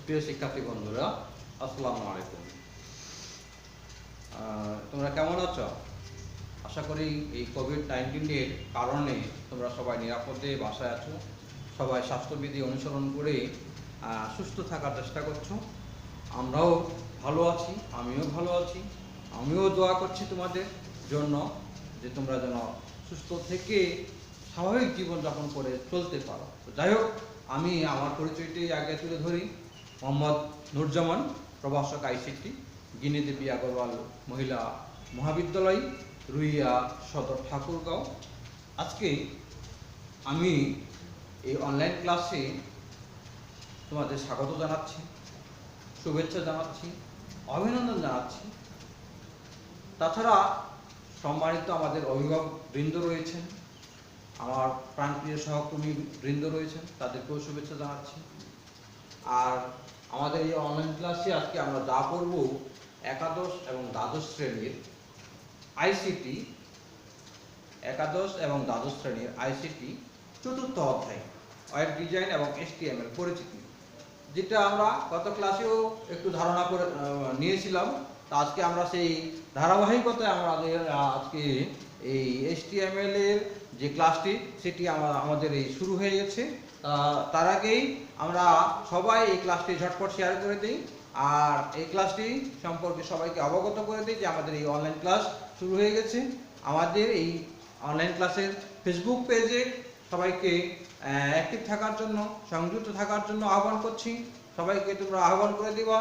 সুপ্রিয় শিক্ষার্থী বন্ধুরা, আসসালামু আলাইকুম। তোমরা কেমন আছো? আশা করি এই কোভিড-19 এর কারণে তোমরা সবাই নিরাপদে বাসায় আছো, সবাই স্বাস্থ্যবিধি অনুসরণ করে সুস্থ থাকার চেষ্টা করছো। আমরাও ভালো আছি, আমিও ভালো আছি। আমিও দোয়া করছি তোমাদের জন্য যে তোমরা যেন সুস্থ থেকে স্বাভাবিক জীবনযাপন করে চলতে পারো। তো যাই হোক, আমি আমার পরিচয়টি আগে তুলে ধরি। মোহাম্মদ নুরজামান, প্রভাষক আইসিটি, গিনি দেবী আগরওয়াল মহিলা মহাবিদ্যালয়, রুইয়া সদর, ঠাকুরগাঁও। আজকে আমি এই অনলাইন ক্লাসে তোমাদের স্বাগত জানাচ্ছি, শুভেচ্ছা জানাচ্ছি, অভিনন্দন জানাচ্ছি। তাছাড়া সম্মানিত আমাদের অভিভাবক বৃন্দ রয়েছেন, আমার প্রাণপ্রিয় সহকর্মী বৃন্দ রয়েছেন, তাদেরকেও শুভেচ্ছা জানাচ্ছি। আর আমাদের এই অনলাইন ক্লাসে আজকে আমরা যা করব, একাদশ এবং দ্বাদশ শ্রেণীর আইসিটি, একাদশ এবং দ্বাদশ শ্রেণীর আইসিটি চতুর্থ অধ্যায় ওয়েব ডিজাইন এবং HTML পরিচিতি, যেটা আমরা গত ক্লাসেও একটু ধারণা করে নিয়েছিলাম। তা আজকে আমরা সেই ধারাবাহিকতায় আমাদের আজকে এই HTML এর যে ক্লাসটি সেটি আমাদের এই শুরু হয়ে গেছে। তার আগেই আমরা সবাই এই ক্লাসটি ঝটপট শেয়ার করে দিই, আর এই ক্লাসটি সম্পর্কে সবাইকে অবগত করে দিই যে আমাদের এই অনলাইন ক্লাস শুরু হয়ে গেছে। আমাদের এই অনলাইন ক্লাসের ফেসবুক পেজে সবাইকে অ্যাক্টিভ থাকার জন্য, সংযুক্ত থাকার জন্য আহ্বান করছি। সবাইকে তোমরা আহ্বান করে দিবা।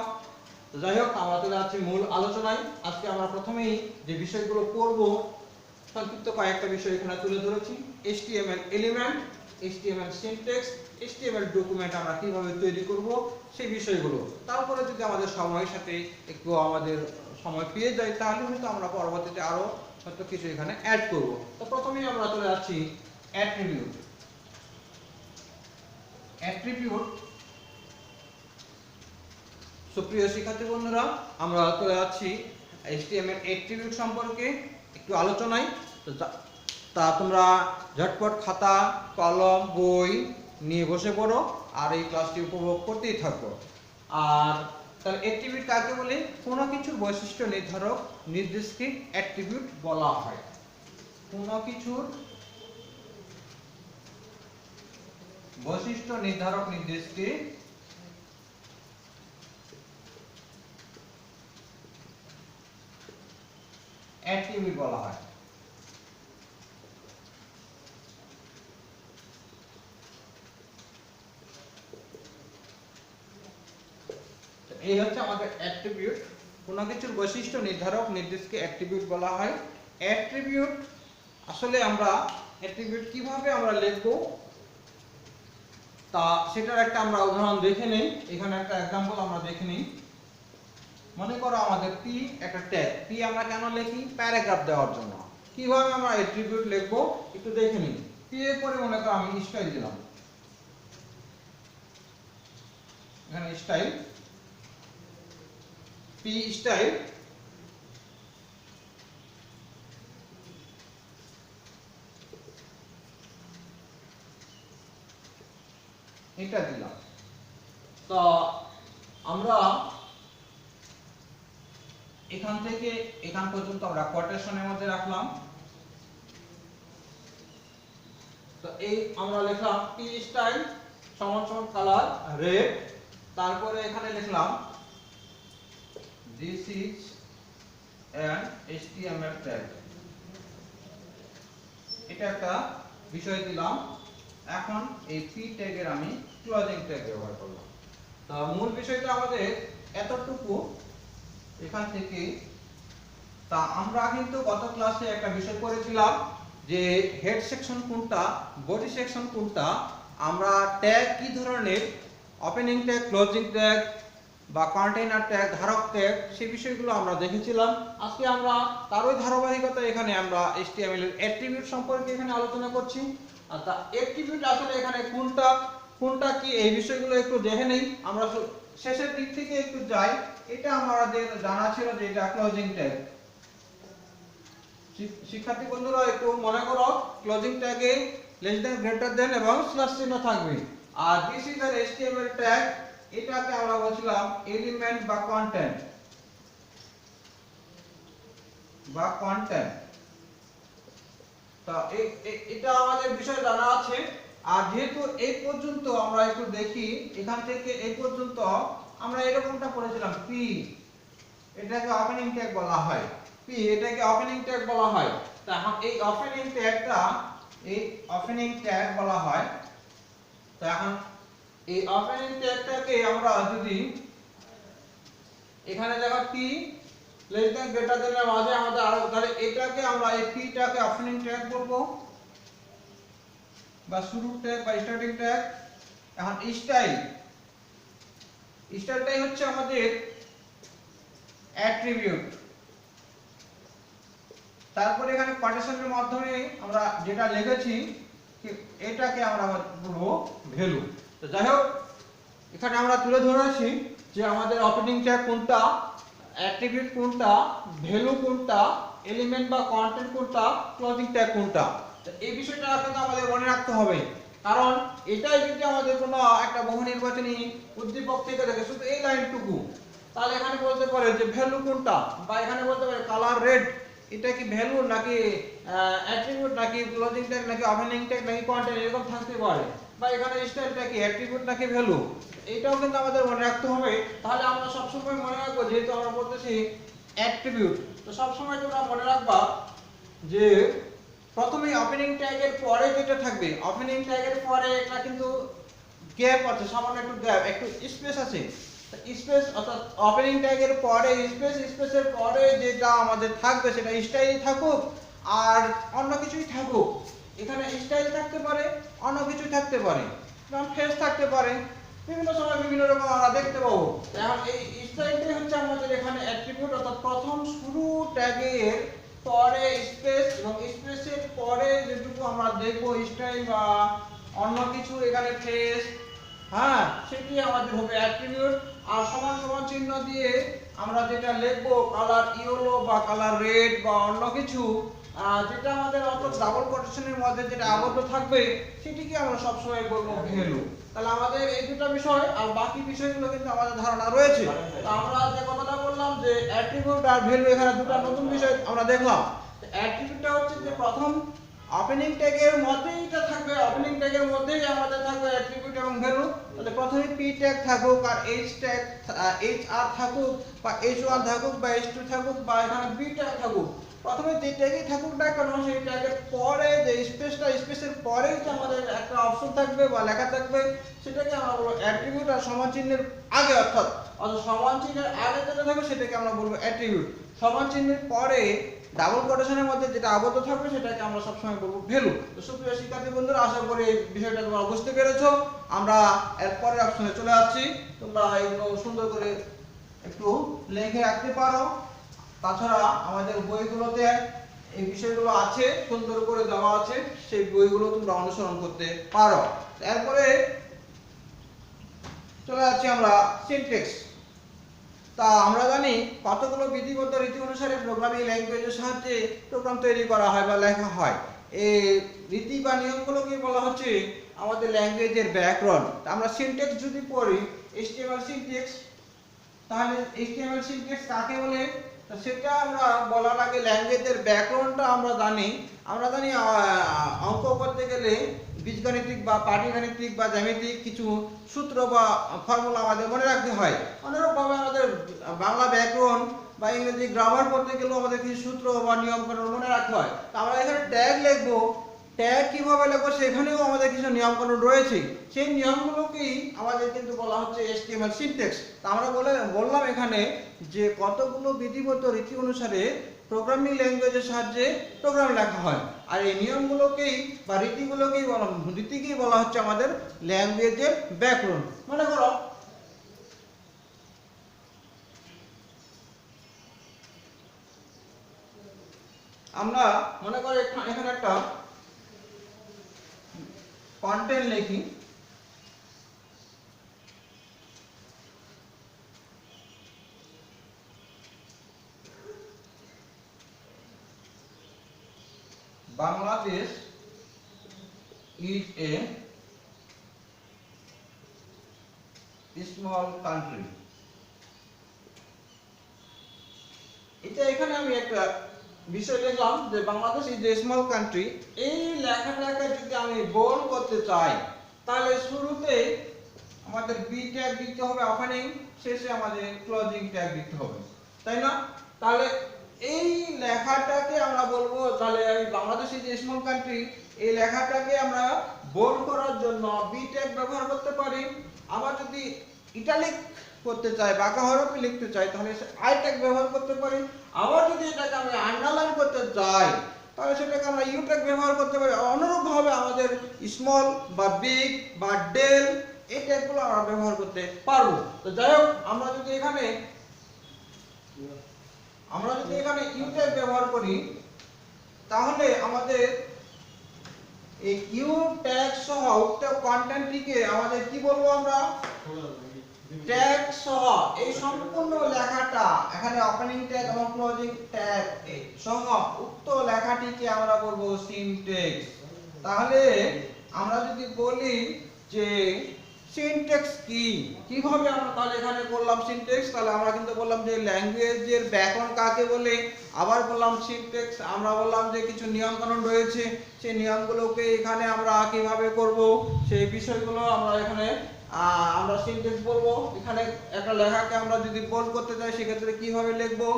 তো যাই হোক, আমরা চলে যাচ্ছি মূল আলোচনায়। আজকে আমরা প্রথমেই যে বিষয়গুলো পড়ব, সংক্ষিপ্ত কয়েকটা বিষয় এখানে তুলে ধরেছি। HTML element, HTML syntax, HTML document আমরা কিভাবে তৈরি করব সেই বিষয়গুলো। তারপরে যদি আমাদের সময়ের সাথে একটু আমাদের সময় পেয়ে যায়, তাহলে হয়তো আমরা পরবর্তীতে আরো হয়তো কিছু এখানে অ্যাড করব। তো প্রথমেই আমরা চলে যাচ্ছি অ্যাট্রিবিউট। অ্যাট্রিবিউট, সুপ্রিয় শিক্ষার্থী বন্ধুরা, আমরা চলে যাচ্ছি HTML অ্যাট্রিবিউট সম্পর্কে একটু আলোচনায়। তো তা তোমরা ঝটপট খাতা, কলম, বই নিয়ে বসে পড়ো আর এই ক্লাসটি উপভোগ করতেই থাকো। আর তাহলে অ্যাট্রিবিউট কাকে বলে? কোনো কিছুর বৈশিষ্ট্য নির্ধারক নির্দেশকে অ্যাট্রিবিউট বলা হয়। কোনো কিছুর বৈশিষ্ট্য নির্ধারক নির্দেশকে অ্যাট্রিবিউট বলা হয়। এই হচ্ছে আমাদের অ্যাট্রিবিউট। কোনো কিছুর বৈশিষ্ট্য নির্ধারক নির্দেশকে অ্যাট্রিবিউট বলা হয়। অ্যাট্রিবিউট আসলে আমরা অ্যাট্রিবিউট কিভাবে আমরা লিখব, তা সেটার একটা আমরা উদাহরণ দেখে নেই। এখানে একটা एग्जांपल আমরা দেখে নেই। মনে করো আমাদের P একটা ট্যাগ। P আমরা কেন লিখি? প্যারাগ্রাফ দেওয়ার জন্য। কিভাবে আমরা অ্যাট্রিবিউট লিখব একটু দেখে নিই। P এর পরে মনে করো আমি স্টাইল দিলাম, এখানে স্টাইল, P স্টাইল। এটা দিলাম। তো আমরা এখান থেকে এখান পর্যন্ত আমরা কোটেশনের মধ্যে রাখলাম। তো এই আমরা লিখলাম P স্টাইল সমান সমান কালার রেড। তারপরে এখানে লিখলাম this is an HTML tag। এটা একটা বিষয় দিলাম। এখন এই P ট্যাগের আমি ক্লোজিং ট্যাগ ব্যবহার করলাম। তো মূল বিষয়টা আমাদের এতটুকু এখান থেকে। তা আমরা কিন্তু গত ক্লাসে একটা বিষয় পড়েছিলাম যে হেড সেকশন কোনটা, বডি সেকশন কোনটা, আমরা ট্যাগ কি ধরনের, ওপেনিং ট্যাগ, ক্লোজিং ট্যাগ বা কন্টেইনার ট্যাগ, ধারক ট্যাগ, সেই বিষয়গুলো আমরা দেখেছিলাম। আজকে আমরা তারই ধারাবাহিকতা এখানে আমরা HTML এর অ্যাট্রিবিউট সম্পর্কে এখানে আলোচনা করছি। আর তা অ্যাট্রিবিউট আসলে এখানে কোনটা কি এই বিষয়গুলো একটু দেখে নেই। আমরা শেষের দিক থেকে একটু যাই। এটা আমাদের জানা ছিল যে এটা ক্লোজিং ট্যাগ। শিক্ষার্থী বন্ধুরা একটু মনে করো, ক্লোজিং ট্যাগে লেস দ্যান, গ্রেটার দ্যান এবং স্ল্যাশ চিহ্ন থাকবে। আর দিস ইজ an HTML ট্যাগ। এটাকে আমরা বলছিলাম এলিমেন্ট বা কন্টেন্ট তো এটা আমাদের বিষয় জানা আছে। আর যেহেতু এই পর্যন্ত আমরা একটু দেখি, এখান থেকে এই পর্যন্ত আমরা এরকমটা পড়েছিলাম পি, এটাকে ওপেনিং ট্যাগ বলা হয়। পি এটাকে ওপেনিং ট্যাগ বলা হয়। তা এখন এই ওপেনিং ট্যাগ বলা হয়। তো এখন এই ওপেনিং ট্যাগটাকে আমরা যদি এখানে দেখো P less than greater than এর মাঝে আমাদের আরো, তাহলে এটাকে আমরা এই পিটাকে ওপেনিং ট্যাগ বলবো বা শুরু ট্যাগ বা স্টার্টিং ট্যাগ। এখন স্টাইলটাই হচ্ছে আমাদের অ্যাট্রিবিউট। তারপরে এখানে কোটেশনের মাধ্যমে আমরা যেটা লিখেছি এটাকে আমরা বলবো ভ্যালু। তো যাই হোক, এখানে আমরা তুলে ধরেছি যে আমাদের ওপেনিং ট্যাগ কোনটা, অ্যাট্রিবিউট কোনটা, ভ্যালু কোনটা, এলিমেন্ট বা কন্টেন্ট কোনটা, ক্লোজিং ট্যাগ কোনটা। তো এই বিষয়টা কিন্তু আমাদের মনে রাখতে হবে, কারণ এটাই যদি আমাদের কোনো একটা বহু নির্বাচনী উদ্দীপক থেকে থাকে শুধু এই লাইনটুকু, তাহলে এখানে বলতে পারে যে ভ্যালু কোনটা, বা এখানে বলতে পারে কালার রেড, এটা কি ভ্যালু নাকি অ্যাট্রিবিউট নাকি ক্লোজিং ট্যাগ নাকি ওপেনিং ট্যাগ নাকি কন্টেন্ট, এরকম থাকতে পারে। বা এখানে স্টাইলটা কি অ্যাট্রিবিউট নাকি ভ্যালু, এটাও কিন্তু আমাদের মনে রাখতে হবে। তাহলে আমরা সবসময় মনে রাখবো, যেহেতু আমরা বলতেছি অ্যাট্রিবিউট, তো সবসময় তোমরা মনে রাখবা যে প্রথমে ওপেনিং ট্যাগের পরে যেটা থাকবে, ওপেনিং ট্যাগের পরে একটা কিন্তু গ্যাপ আছে, সামান্য একটু গ্যাপ, একটু স্পেস আছে। স্পেস অর্থাৎ ওপেনিং ট্যাগের পরে স্পেসের পরে যেটা আমাদের থাকবে সেটা স্টাইল থাকুক আর অন্য কিছুই থাকুক। এখানে স্টাইল থাকতে পারে, অন্য কিছুই থাকতে পারে, যেমন ফেস থাকতে পারে, বিভিন্ন সময় বিভিন্ন রকম আমরা দেখতে পাবো। এখন এই স্টাইলটাই হচ্ছে আমাদের এখানে অ্যাট্রিবিউট, অর্থাৎ প্রথম শুরু ট্যাগের পরে স্পেস এবং স্পেসের পরে যেটুকু আমরা দেখবো স্টাইল বা অন্য কিছু, এখানে ফেস, হ্যাঁ, সেটি আমাদের হবে অ্যাট্রিবিউট। আর সমান সমান চিহ্ন দিয়ে আমরা যেটা লিখবো কালার ইয়েলো বা কালার রেড বা অন্য কিছু, যেটা আমাদের অর্থাৎ ডাবল কোটেশনের মধ্যে যেটা আবদ্ধ থাকবে সেটিকে আমরা সবসময় বলবো ভ্যালু। তাহলে আমাদের এই দুটো বিষয় আর বাকি বিষয়গুলো কিন্তু আমাদের ধারণা রয়েছে। তো আমরা যে কথাটা বললাম যে অ্যাট্রিবিউট আর ভ্যালু, এখানে দুটো নতুন বিষয় আমরা দেখলাম। অ্যাট্রিবিউটটা হচ্ছে যে প্রথম ওপেনিং ট্যাগের মধ্যেই এটা থাকবে, ওপেনিং ট্যাগের মধ্যেই আমাদের থাকবে অ্যাট্রিবিউট এবং ভ্যালু। তাহলে প্রথমে পি ট্যাগ থাকুক আর এইচ ট্যাগ এইচ আর থাকুক বা h1 থাকুক বা h2 থাকুক বা এখানে বি ট্যাগ থাকুক, প্রথমে যে ট্যাগই থাকুক না কেন সেই ট্যাগের পরে যে স্পেসের পরে যে আমাদের একটা অপশন থাকবে বা লেখা থাকবে সেটাকে আমরা বলবো অ্যাট্রিবিউট। আর সমান চিহ্নের আগে অর্থাৎ সমান চিহ্নের আগে যেটা থাকবে সেটাকে আমরা বলবো অ্যাট্রিবিউট। সমান চিহ্নের পরে ডাবল কোটেশনের মধ্যে যেটা আবদ্ধ থাকবে সেটাকে আমরা সবসময় বলবো ভ্যালু। তো সুপ্রিয় শিক্ষার্থী বন্ধুরা, আশা করি এই বিষয়টা তোমরা বুঝতে পেরেছো। আমরা এর পরের অপশনে চলে যাচ্ছি, তোমরা এগুলো সুন্দর করে একটু লিখে রাখতে পারো। তাছাড়া আমাদের বইগুলোতে এই বিষয়গুলো আছে, সুন্দর করে দেওয়া আছে, সেই বইগুলো তোমরা অনুসরণ করতে পারো। এরপরে চলে যাচ্ছি আমরা সিনট্যাক্স। তা আমরা জানি কতগুলো বিধিবদ্ধ রীতি অনুসারে প্রোগ্রামিং ল্যাঙ্গুয়েজের সাহায্যে প্রোগ্রাম তৈরি করা হয় বা লেখা হয়। এই রীতি বা নিয়মগুলোকে বলা হচ্ছে আমাদের ল্যাঙ্গুয়েজের ব্যাকরণ। আমরা সিনট্যাক্স যদি পড়ি, HTML সিনট্যাক্স, তাহলে HTML সিনট্যাক্স কাকে বলে সেটা আমরা বলার আগে ল্যাঙ্গুয়েজের ব্যাকরণটা আমরা জানি। অঙ্ক করতে গেলে বীজগণিতিক বা পাটিগণিতিক বা জ্যামিতিক কিছু সূত্র বা ফর্মুলা আমাদের মনে রাখতে হয়। অনুরূপভাবে আমাদের বাংলা ব্যাকরণ বা ইংরেজি গ্রামার পড়তে গেলেও আমাদের কিছু সূত্র বা নিয়মকানুন মনে রাখতে হয়। তা আমরা এখানে ট্যাগ লিখবো, ট্যাগ কিভাবে লিখবো সেখানেও আমাদের কিছু নিয়মকানুন রয়েছে। সেই নিয়মগুলোকেই আমাদের কিন্তু বলা হচ্ছে HTML সিনট্যাক্স। তা আমরা বললাম এখানে যে কতগুলো বিধিবদ্ধ রীতি অনুসারে প্রোগ্রামিং ল্যাঙ্গুয়েজের সাহায্যে প্রোগ্রাম লেখা হয়। আর এই নিয়মগুলোকেই বা রীতিকেই বলা হচ্ছে আমাদের ল্যাঙ্গুয়েজের ব্যাকরণ। মনে করো আমরা এখানে একটা কন্টেন্ট লিখি, Bangladesh is a small country, এটা এখানে আমি একটা বিষয় লিখলাম যে Bangladesh is a small country. এই লেখাটাকে যদি আমি বোল্ড করতে চাই তাহলে শুরুতে আমাদের বি ট্যাগ দিতে হবে ওপেনিং, শেষে আমাদের ক্লোজিং ট্যাগ দিতে হবে, তাই না? তাহলে এই লেখাটাকে আমরা বলবো, তাহলে এই Bangladesh is a small country এই লেখাটাকে আমরা বোল্ড করার জন্য বি ট্যাগ ব্যবহার করতে পারি। আবার যদি ইটালিক করতে চাই, বাঁকা হরফে লিখতে চাই, তাহলে আই ট্যাগ ব্যবহার করতে পারি। আবার যদি এটাকে আমি আন্ডারলাইন করতে চাই তাহলে সেটাকে আমরা ইউ ট্যাগ ব্যবহার করতে পারি। অনুরূপভাবে আমাদের স্মল বা বিগ বা ডেল এই ট্যাগগুলো আমরা ব্যবহার করতে পারবো। তো যাই হোক, আমরা যদি এখানে ইউ ট্যাগ ব্যবহার করি তাহলে আমাদের এই ইউ ট্যাগ সহ উক্ত কন্টেন্টটিকে আমাদের কি বলবো আমরা, ট্যাগ সহ এই সম্পূর্ণ লেখাটা, এখানে ওপেনিং ট্যাগ এবং ক্লোজিং ট্যাগ সহ উক্ত লেখাটিকে আমরা বলবো সিনট্যাক্স। তাহলে আমরা যদি বলি যে সিনট্যাক্স কি, কিভাবে আমরা তাহলে এখানে করলাম সিনট্যাক্স, তাহলে আমরা কিন্তু বললাম যে ল্যাঙ্গুয়েজের ব্যাকরণ কাকে বলে, আবার বললাম সিনট্যাক্স, আমরা বললাম যে কিছু নিয়ম কানুন রয়েছে, সেই নিয়মগুলোকে এখানে আমরা কিভাবে করব সেই বিষয়গুলো আমরা এখানে আমরা সিনট্যাক্স বলবো। এখানে একটা লেখাকে আমরা যদি বোল্ড করতে চাই সেক্ষেত্রে কিভাবে লিখবো,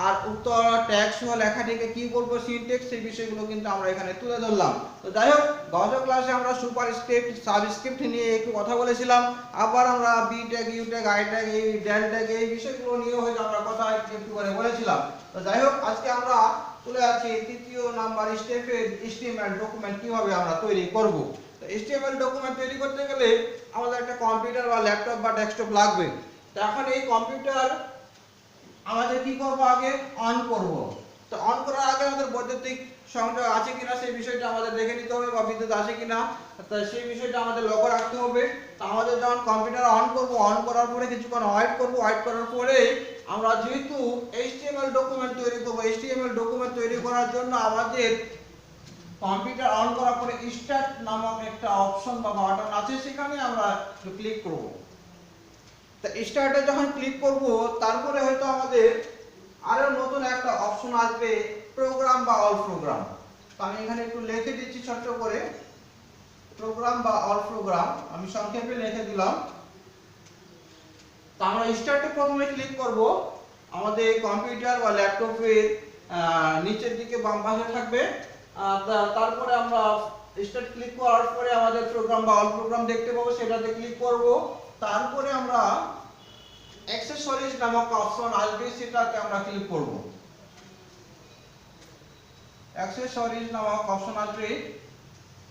আর উক্ত ট্যাগ সহ লেখাটিকে কি বলবো সিনট্যাক্স, সেই বিষয়গুলো কিন্তু আমরা এখানে তুলে ধরলাম। তো যাই হোক, গত ক্লাসে আমরা সুপারস্ক্রিপ্ট সাবস্ক্রিপ্ট নিয়ে একটু কথা বলেছিলাম, আবার আমরা B tag U tag I tag এই ডেল ট্যাগ এই বিষয়গুলো নিয়ে হয়তো আমরা কথা একটু করে বলেছিলাম। তো যাই হোক, আজকে আমরা চলে যাচ্ছি তৃতীয় নাম্বার স্টেপে, HTML ডকুমেন্ট কিভাবে আমরা তৈরি করব। তো HTML ডকুমেন্ট তৈরি করতে গেলে আমাদের একটা কম্পিউটার বা ল্যাপটপ বা ডেস্কটপ লাগবে। তো এখন এই কম্পিউটার আমাদের কি করব, আগে অন করব। তো অন করার আগে আমাদের বৈদ্যুতিক সংযোগ আছে কিনা সেই বিষয়টা আমাদের দেখে নিতে হবে, বা বিদ্যুৎ আছে কিনা তো সেই বিষয়টা আমাদের লক্ষ্য রাখতে হবে। তো আমাদের যখন কম্পিউটার অন করব, অন করার পরে কিছুক্ষণ ওয়েট করব, ওয়েট করার পরে আমরা যেহেতু HTML ডকুমেন্ট তৈরি করব, HTML ডকুমেন্ট তৈরি করার জন্য আমাদের কম্পিউটার অন করার পরে স্টার্ট নামক একটা অপশন বা বাটন আছে, সেখানে আমরা ক্লিক করব। তো স্টার্টে যখন ক্লিক করব তারপরে হয়তো আমাদের আরো নতুন একটা অপশন আসবে, প্রোগ্রাম বা অল প্রোগ্রাম। তো আমি এখানে একটু লিখে দিচ্ছি ছোট করে, প্রোগ্রাম বা অল প্রোগ্রাম আমি সংক্ষেপে লিখে দিলাম। তো আমরা স্টার্টে প্রথমে ক্লিক করব, আমাদের কম্পিউটার বা ল্যাপটপের নিচের দিকে বাম পাশে থাকবে। তারপরে আমরা স্টার্ট ক্লিক করার পরে আমাদের প্রোগ্রাম বা অল প্রোগ্রাম দেখতে পাবো, সেটাতে ক্লিক করব। তারপরে আমরা অ্যাক্সেসরিজ নামক অপশন আসবে, সেটাতে আমরা ক্লিক করব। অ্যাক্সেসরিজ নামক অপশন আসবে,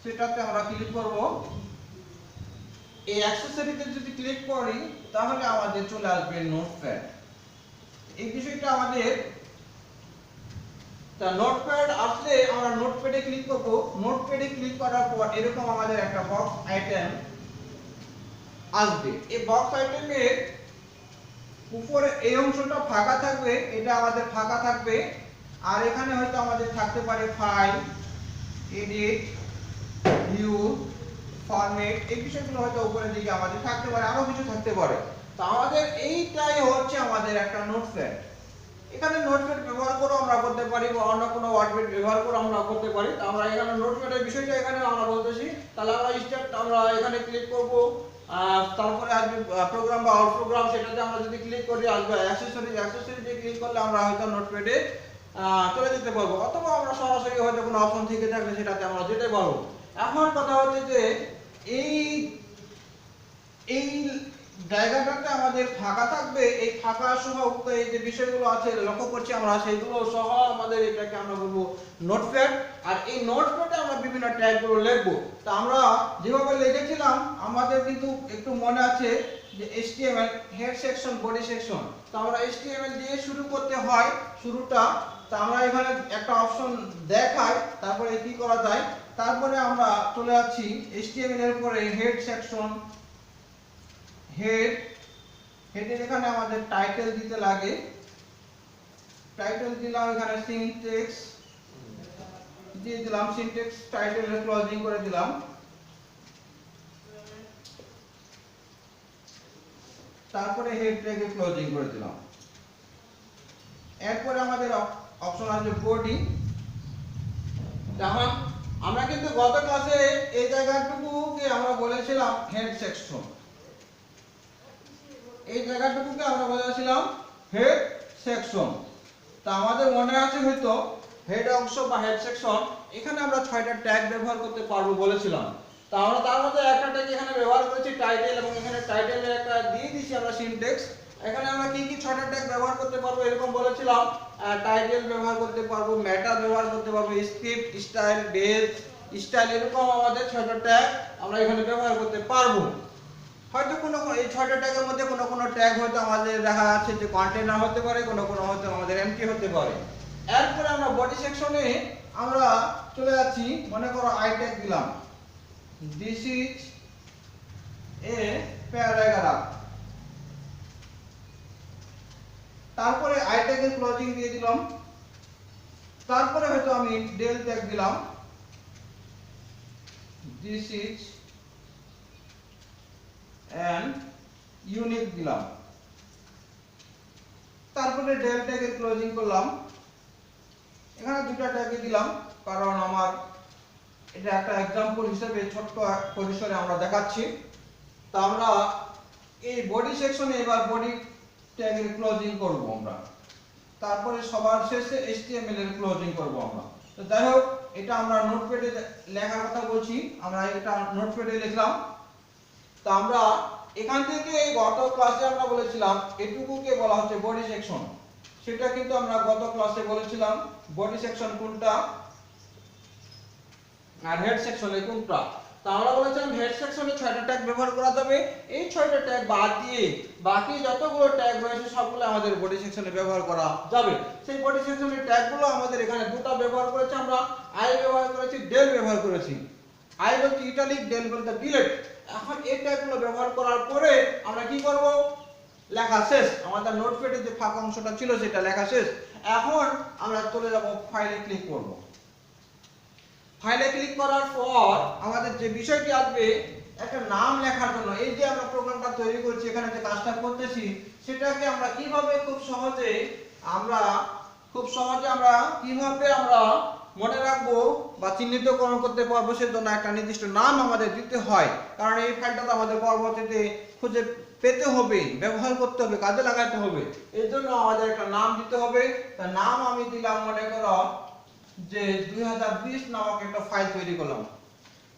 সেটাতে আমরা ক্লিক করব। এই অ্যাক্সেসরিজে যদি ক্লিক করি তাহলে আমাদের চলে আসবে নোটপ্যাড। এই বিষয়টা আমাদের, তা নোটপ্যাড আসলে আমরা নোটপ্যাডে ক্লিক করব। নোটপ্যাডে ক্লিক করার পর এরকম আমাদের একটা বক্স আইটেম আসবে। এই বক্স আইটেমের উপরে এই অংশটা ফাঁকা থাকবে, এটা আমাদের ফাঁকা থাকবে। আর এখানে হয়তো আমাদের থাকতে পারে ফাইল, এডিট, ভিউ, ফরম্যাট, এই বিষয়গুলো হয়তো উপরের দিকে আমাদের থাকতে পারে, আরো কিছু থাকতে পারে। তো আমাদের এইটাই হচ্ছে আমাদের একটা নোটপ্যাড। এখানে নোটপ্যাড ব্যবহার করে আমরা করতে পারি, বা অন্য কোনো ওয়ার্ডপ্যাড ব্যবহার করে আমরা করতে পারি। তো আমরা এখানে নোটপ্যাডের বিষয়টা এখানে আমরা বলতেছি। তাহলে আমরা স্টার্ট, আমরা এখানে ক্লিক করব। তারপরে আসবে প্রোগ্রাম বা অল প্রোগ্রাম, সেটাতে আমরা যদি ক্লিক করি আসবে অ্যাক্সেসরিজ। অ্যাক্সেসরিজে ক্লিক করলে আমরা হয়তো নোটপ্যাডে চলে যেতে পারবো, অথবা আমরা সরাসরি হয়তো কোনো অপশন থেকে থাকলে সেটাতে আমরা যেতে পারবো। এখন কথা হচ্ছে যে এই এই জায়গাটাতে আমাদের ফাঁকা থাকবে, এই ফাঁকা সহ উক্ত এই যে বিষয়গুলো আছে লক্ষ্য করছি আমরা, সেইগুলো সহ আমাদের এটাকে আমরা বলবো নোটপ্যাড। আর এই নোটপ্যাডে আমরা বিভিন্ন ট্যাগগুলো লিখবো। তো আমরা যেভাবে লিখেছিলাম আমাদের কিন্তু একটু মনে আছে যে HTML head section, body section. তো আমরা HTML দিয়ে শুরু করতে হয় শুরুটা। তো আমরা এখানে একটা অপশন দেখাই, তারপরে কি করা যায়। তারপরে আমরা চলে যাচ্ছি HTML এর পরে হেড সেকশন, হেডের এখানে আমাদের টাইটেল দিতে লাগে। টাইটেল দিলাম, এখানে সিনট্যাক্স দিয়ে দিলাম, সিনট্যাক্স টাইটেলের ক্লোজিং করে দিলাম। তারপরে হেড ট্যাগে ক্লোজিং করে দিলাম। এরপরে আমাদের অপশন আছে বডি। এখন আমরা কিন্তু গত ক্লাসে এই জায়গাটুকুকে আমরা বলেছিলাম হেড সেকশন, এই জায়গাটুকুকে আমরা বলেছিলাম হেড সেকশন। তা আমাদের মনে আছে হয়তো হেড অংশ বা হেড সেকশন, এখানে আমরা 6টা ট্যাগ ব্যবহার করতে পারবো বলেছিলাম। তা আমরা তার মধ্যে একটা ট্যাগ এখানে ব্যবহার করেছি টাইটেল, এবং এখানে টাইটেলের একটা দিয়ে দিয়েছি আমরা সিনট্যাক্স। এখানে আমরা কি কি 6টা ট্যাগ ব্যবহার করতে পারবো এরকম বলেছিলাম। টাইটেল ব্যবহার করতে পারবো, মেটা ব্যবহার করতে পারবো, স্ক্রিপ্ট, স্টাইল, বেস, স্টাইল, এরকম আমাদের 6টা ট্যাগ আমরা এখানে ব্যবহার করতে পারবো। হয়তো কোনো এই 6টা ট্যাগের মধ্যে কোনো ট্যাগ হয়তো আমাদের দেখা যাচ্ছে যে কন্টেনার হতে পারে, কোনো হয়তো আমাদের এমটি হতে পারে। এরপরে আমরা বডি সেকশনে আমরা চলে যাচ্ছি, মনে করো আই ট্যাগ দিলাম, দিস ইজ এ প্যারাগ্রাফ। তারপরে আই ট্যাগের ক্লোজিং দিয়ে দিলাম। তারপরে হয়তো আমি ডেল ট্যাগ দিলাম, দিস ইজ অ্যান ইউনিক দিলাম। তারপরে ডেল ট্যাগের ক্লোজিং করলাম। এখানে দুটো ট্যাগ দিলাম কারণ আমার এটা একটা एग्जांपल হিসেবে ছোট পরিসরে আমরা দেখাচ্ছি। তো আমরা এই বডি সেকশনে এবার বডি ট্যাগের ক্লোজিং করব আমরা। তারপরে সবার শেষে HTML এর ক্লোজিং করব আমরা। তো যাই হোক, এটা আমরা নোটপ্যাডে লেখার কথা বলছি, আমরা এটা নোটপ্যাডে লিখলাম। তো আমরা এখান থেকে গত ক্লাসে আমরা বলেছিলাম এটুকুকে বলা হচ্ছে বডি সেকশন। সেটা কিন্তু আমরা গত ক্লাসে বলেছিলাম বডি সেকশন কোনটা আর হেড সেকশনে কোনটা। তো আমরা বলেছিলাম হেড সেকশনে 6টা ট্যাগ ব্যবহার করা যাবে। এই 6টা ট্যাগ বাদ দিয়ে বাকি যতগুলো ট্যাগ রয়েছে সবগুলো আমাদের বডি সেকশনে ব্যবহার করা যাবে। সেই বডি সেকশনের ট্যাগগুলো আমাদের এখানে দুটো ব্যবহার করেছি আমরা, আই ব্যবহার করেছি, ডেল ব্যবহার করেছি। আই বলতে ইটালিক, ডেল বলতে ডিলিট। এখন এই ট্যাগগুলো ব্যবহার করার পরে আমরা কি করব, লেখা শেষ। আমাদের নোটপ্যাডে যে ফাঁকা অংশটা ছিল সেটা লেখা শেষ। এখন আমরা চলে যাব ফাইলে ক্লিক করব। ফাইলে ক্লিক করার পর আমাদের যে বিষয়টি আসবে একটা নাম লেখার জন্য, এই যে আমরা প্রোগ্রামটা তৈরি করছি, এখানে যে কাজটা করতেছি সেটাকে আমরা কিভাবে খুব সহজে আমরা কিভাবে আমরা মনে রাখবো বা চিহ্নিতকরণ করতে পারবো, সেজন্য একটা নির্দিষ্ট নাম আমাদের দিতে হয়। কারণ এই ফাইলটা তো আমাদের পরবর্তীতে খুঁজে পেতে হবে, ব্যবহার করতে হবে, কাজে লাগাতে হবে। এর জন্য আমাদের একটা নাম দিতে হবে। তার নাম আমি দিলাম, মনে করো যে 2020 নামক একটা ফাইল তৈরি করলাম।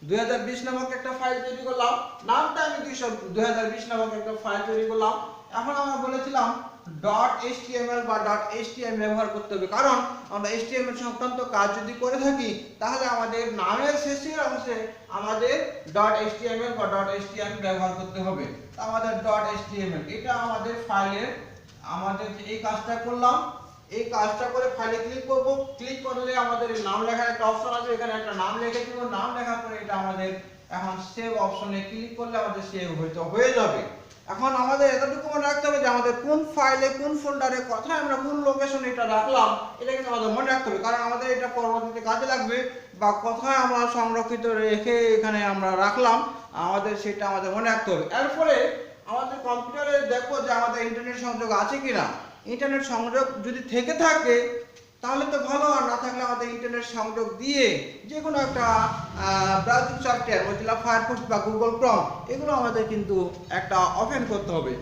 2020 নামক একটা ফাইল তৈরি করলাম, নামটা আমি 2020 নামক একটা ফাইল তৈরি করলাম। এখন আমরা বলেছিলাম .html বা .htm ব্যবহার করতে হবে, কারণ আমরা HTML সংক্রান্ত কাজ যদি করে থাকি তাহলে আমাদের নামের শেষের অংশে আমাদের .html বা .htm ব্যবহার করতে হবে। আমাদের .html এটা আমাদের ফাইলের, আমাদের এই কাজটা করলাম। এই কাজটা করে ফাইলে ক্লিক করব। ক্লিক করলে আমাদের নাম লেখার একটা অপশন আছে, এখানে একটা নাম লিখে দিব। নাম লেখার পরে এটা আমাদের এখন সেভ অপশনে ক্লিক করলে আমাদের সেভ হয়ে যাবে। এখন আমাদের এতটুকু মনে রাখতে হবে যে আমাদের কোন ফাইলে, কোন ফোল্ডারে, কোথায় আমরা কোন লোকেশনে এটা রাখলাম, এটা কিন্তু আমাদের মনে রাখতে হবে। কারণ আমাদের এটা পরবর্তীতে কাজে লাগবে, বা কোথায় আমরা সংরক্ষিত রেখে এখানে আমরা রাখলাম আমাদের সেটা আমাদের মনে রাখতে হবে। এরপরে আমাদের কম্পিউটারে দেখবো যে আমাদের ইন্টারনেট সংযোগ আছে কিনা। ইন্টারনেট সংযোগ যদি থেকে থাকে তাহলে তো ভালো, আর না থাকলে আমাদের ইন্টারনেট সংযোগ দিয়ে যে কোনো একটা ব্রাউজিং সফটওয়্যার, মজিলা ফায়ারফক্স বা গুগল ক্রোম, এগুলো আমাদের কিন্তু একটা ওপেন করতে হবে।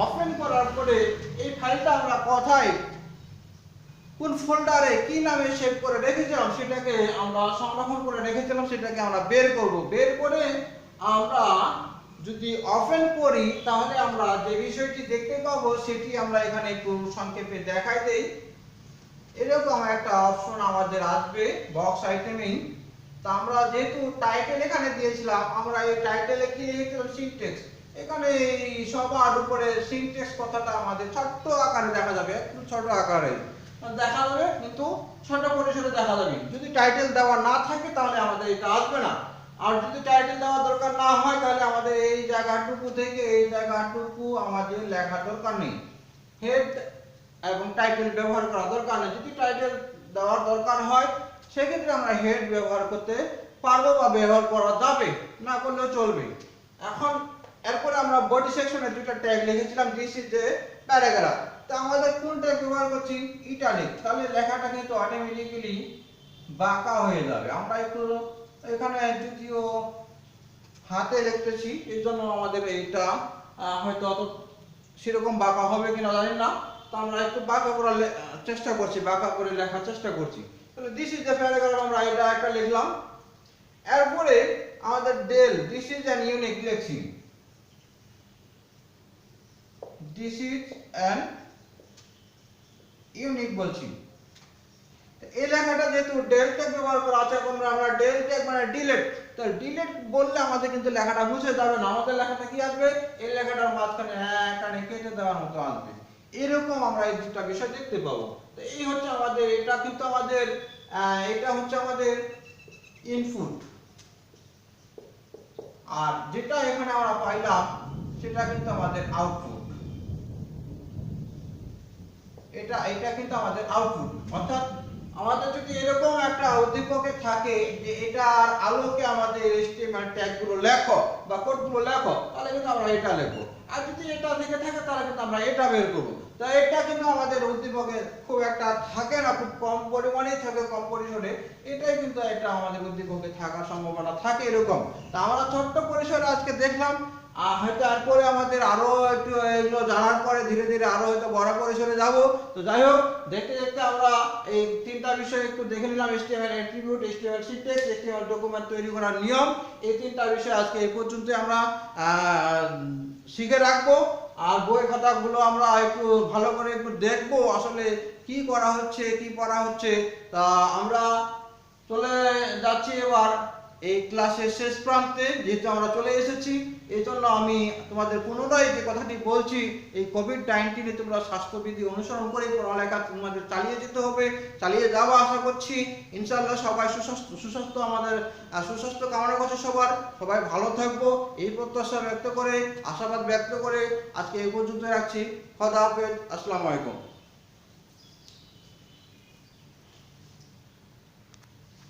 ওপেন করার পরে এই ফাইলটা আমরা কোথায়, কোন ফোল্ডারে, কি নামে সেভ করে রেখেছিলাম, সেটাকে আমরা সংরক্ষণ করে রেখেছিলাম, সেটাকে আমরা বের করব। বের করে আমরা যদি ওপেন করি তাহলে আমরা যে বিষয়টি দেখতে পাবো সেটি আমরা এখানে একটু সংক্ষেপে দেখাই দেই। এরকম একটা অপশন আমাদের আসবে বক্স আইটেমিং। তো আমরা যেহেতু টাইটেল এখানে দিয়েছিলাম, আমরা এই টাইটেলে কি লিখেছিলাম, সিনট্যাক্স। এখানে সবার উপরে সিনট্যাক্স কথাটা আমাদের ছোট আকারে দেখা যাবে, একটু ছোট আকারে দেখা যাবে, কিন্তু ছোট পরিসরে দেখা যাবে। যদি টাইটেল দেওয়া না থাকে তাহলে আমাদের এটা আসবে না। আর যদি টাইটেল দেওয়া দরকার না হয় তাহলে আমাদের এই জায়গাটুকু থেকে এই জায়গাটুকু আমাদের লেখা দরকার নেই, হেড এবং টাইটেল ব্যবহার করা দরকার নেই। যদি টাইটেল দেওয়ার দরকার হয় সেক্ষেত্রে আমরা হেড ব্যবহার করতে পারবো বা ব্যবহার করা যাবে, না করলেও চলবে। এখন এরপরে আমরা বডি সেকশনে দুটো ট্যাগ লিখেছিলাম দিস ইজ এ প্যারাগ্রাফ। তো আমাদের কোন ট্যাগ ব্যবহার করছি? ইটালিক। তাহলে লেখাটা কিন্তু অটোমেটিক্যালি বাঁকা হয়ে যাবে। আমরা একটু এখানে দ্বিতীয় হাতে লিখতেছি, এর জন্য আমাদের এইটা হয়তো অত সেরকম বাঁকা হবে কিনা জানি না। তো আমরা একটু বাঁকা করার চেষ্টা করছি, বাঁকা করে লেখার চেষ্টা করছি। তাহলে দিস ইজ দ্য প্যারাগ্রাফ আমরা এটা একটা লিখলাম। এরপরে আমাদের ডেল দিস ইজ অ্যান ইউনিক লিখছি, দিস ইজ অ্যান ইউনিক বলছি। এই লেখাটা যেহেতু ডেল ট্যাগ ব্যবহার করা আছে, আমরা ডেল ট্যাগ মানে ডিলিট। তো ডিলিট বললে আমাদের কিন্তু লেখাটা মুছে যাবে না, আমাদের লেখাটা কি আসবে? এই লেখাটার মাঝখানে এখানে কেটে দেওয়ার মতো আসবে। এরকম আমরা এই দুটো বিষয় দেখতে পাবো। তো এই হচ্ছে আমাদের, এটা কিন্তু আমাদের এটা হচ্ছে আমাদের ইনপুট, আর যেটা এখানে আমরা পাইলাম সেটা কিন্তু আমাদের আউটপুট। এটা কিন্তু আমাদের আউটপুট। অর্থাৎ আমাদের যদি এরকম একটা উদ্দীপকে থাকে যে এটার আলোকে আমাদের HTML ট্যাগগুলো লেখো বা কোডগুলো লেখো, তাহলে কিন্তু আমরা এটা লিখবো। আর যদি এটা থেকে থাকে তাহলে কিন্তু আমরা এটা বের করব। তো এটা কিন্তু আমাদের উদ্দীপকে খুব একটা থাকে না, খুব কম পরিমাণেই থাকে, কম পরিসরে। এটাই কিন্তু এটা আমাদের উদ্দীপকে থাকার সম্ভাবনা থাকে এরকম। তা আমরা ছোট্ট পরিসরে আজকে দেখলাম, হয়তো এরপরে আমাদের আরো একটু এগুলো জানার পরে ধীরে ধীরে আরো হয়তো বড় পরিসরে যাব। তো যাই হোক, দেখতে দেখতে আমরা এই তিনটা বিষয় একটু দেখে নিলাম, HTML attribute, HTML syntax, HTML document তৈরি করার নিয়ম। এই তিনটা বিষয় আজকে এই পর্যন্ত আমরা শিখে রাখবো। আর বই খাতাগুলো আমরা একটু ভালো করে একটু দেখবো আসলে কি করা হচ্ছে, কি পড়া হচ্ছে। তা আমরা চলে যাচ্ছি এবার এই ক্লাসের শেষ প্রান্তে, যেহেতু আমরা চলে এসেছি। এই জন্য আমি তোমাদের পুনরায় যে কথাটি বলছি, এই কোভিড-19 তোমরা স্বাস্থ্যবিধি অনুসরণ করে পড়ালেখা তোমাদের চালিয়ে যেতে হবে, চালিয়ে যাওয়া আশা করছি। ইনশাআল্লাহ সবাই সুস্বাস্থ্য আমাদের সুস্বাস্থ্য কামনা করছি সবার, সবাই ভালো থাকবো এই প্রত্যাশা ব্যক্ত করে, আশাবাদ ব্যক্ত করে আজকে এই পর্যন্ত রাখছি। খোদা হাফেজ, আসসালামু আলাইকুম।